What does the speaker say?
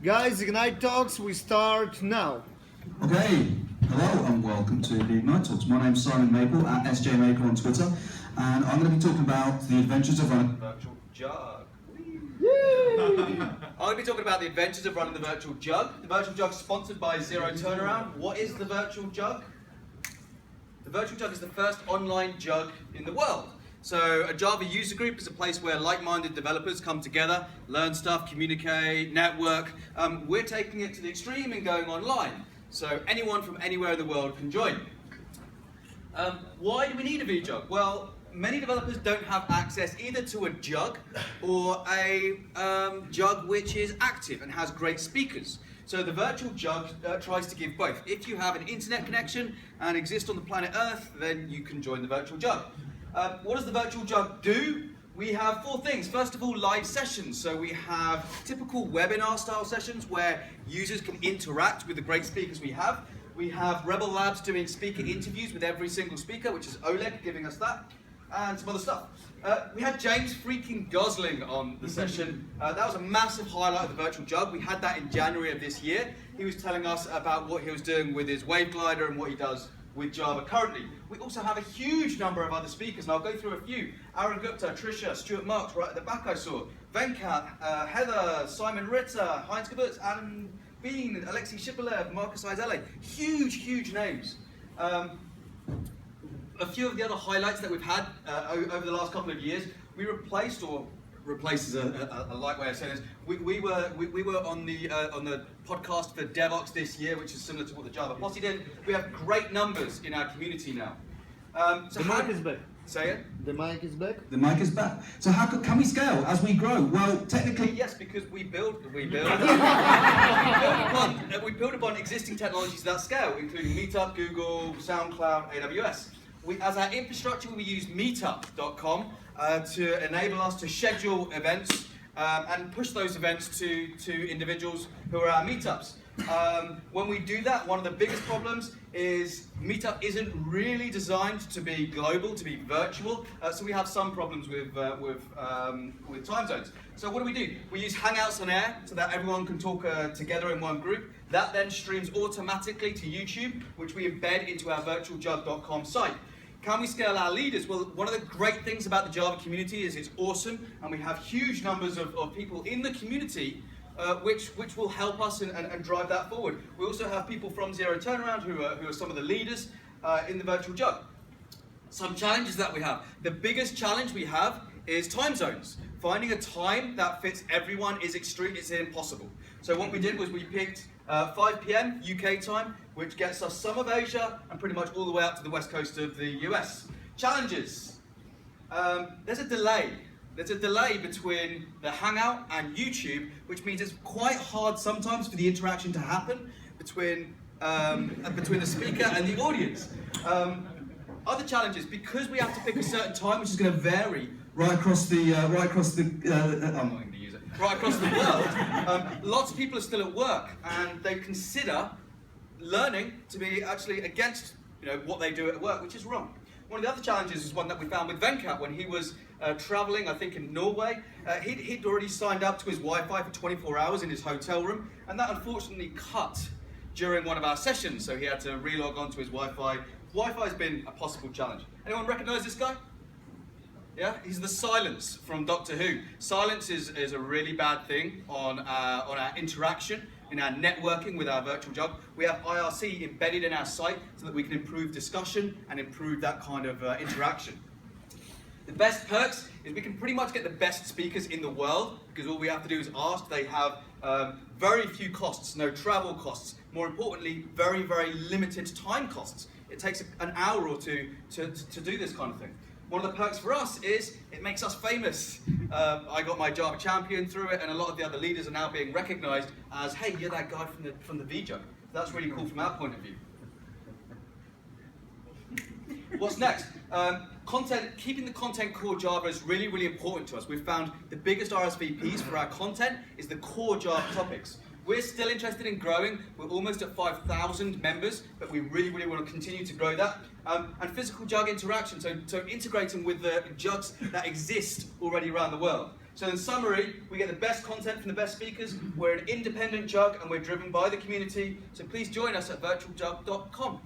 Guys, Ignite Talks, we start now. Okay, hello and welcome to the Ignite Talks. My name's Simon Maple at SJ Maple on Twitter, and I'm going to be talking about the adventures of running Virtual Jug. I'm going to be talking about the adventures of running the Virtual Jug. The Virtual Jug is sponsored by Zero Turnaround. What is the Virtual Jug? The Virtual Jug is the first online jug in the world. So a Java user group is a place where like-minded developers come together, learn stuff, communicate, network. We're taking it to the extreme and going online. So anyone from anywhere in the world can join. Why do we need a VJug? Well, many developers don't have access either to a jug or a jug which is active and has great speakers. So the Virtual Jug tries to give both. If you have an internet connection and exist on the planet Earth, then you can join the Virtual Jug. What does the Virtual Jug do? We have four things. First of all, live sessions. So we have typical webinar style sessions where users can interact with the great speakers we have. We have Rebel Labs doing speaker interviews with every single speaker, which is Oleg giving us that, and some other stuff. We had James freaking Gosling on the session. That was a massive highlight of the Virtual Jug. We had that in January of this year. He was telling us about what he was doing with his Wave Glider and what he does with Java currently. We also have a huge number of other speakers, and I'll go through a few. Aaron Gupta, Trisha, Stuart Marks, right at the back I saw. Venkat, Heather, Simon Ritter, Heinz Gewurz, Adam Bean, Alexei Shipolev, Marcus Izele. Huge names. A few of the other highlights that we've had over the last couple of years, we replaced, or replace is a light way of saying this. We were on the podcast for DevOps this year, which is similar to what the Java Posse did. We have great numbers in our community now. The mic is back. Say it. The mic is back. The mic is back. So how can we scale as we grow? Well, technically, Yes, because we build upon existing technologies that scale, including Meetup, Google, SoundCloud, AWS. As our infrastructure, we use Meetup.com to enable us to schedule events and push those events to individuals who are our meetups. When we do that, one of the biggest problems is Meetup isn't really designed to be global, to be virtual, so we have some problems with time zones. So what do? We use Hangouts on Air so that everyone can talk together in one group. That then streams automatically to YouTube, which we embed into our virtualjug.com site. Can we scale our leaders? Well, one of the great things about the Java community is it's awesome, and we have huge numbers of people in the community which will help us and drive that forward. We also have people from Zero Turnaround who are some of the leaders in the Virtual Jug. Some challenges that we have. The biggest challenge we have is time zones. Finding a time that fits everyone is it's impossible. So what we did was we picked 5 p.m. UK time, which gets us some of Asia and pretty much all the way up to the west coast of the US. Challenges. There's a delay. There's a delay between the Hangout and YouTube, which means it's quite hard sometimes for the interaction to happen between the speaker and the audience. Other challenges, because we have to pick a certain time, which is going to vary right across the I'm not going to use it. Right across the world. Lots of people are still at work, and they consider learning to be actually against what they do at work, which is wrong. One of the other challenges is one that we found with Venkat when he was traveling, I think in Norway. He'd already signed up to his Wi-Fi for 24 hours in his hotel room, and that unfortunately cut during one of our sessions, so he had to relog onto his Wi-Fi. Wi-Fi's been a possible challenge. Anyone recognize this guy? Yeah, he's the Silence from Doctor Who. Silence is a really bad thing on our interaction, in our networking with our Virtual Jug. We have IRC embedded in our site so that we can improve discussion and improve that kind of interaction. The best perks is we can pretty much get the best speakers in the world because all we have to do is ask. They have very few costs, no travel costs. More importantly, very limited time costs. It takes an hour or two to do this kind of thing. One of the perks for us is it makes us famous. I got my Java champion through it, and a lot of the other leaders are now being recognized as, hey, you're that guy from the VJug. That's really cool from our point of view. What's next? Keeping the content core Java is really important to us. We've found the biggest RSVPs for our content is the core Java topics. We're still interested in growing. We're almost at 5,000 members, but we really want to continue to grow that. And physical Jug interaction, so integrating with the Jugs that exist already around the world. So in summary, we get the best content from the best speakers. We're an independent JUG and we're driven by the community. So please join us at virtualjug.com.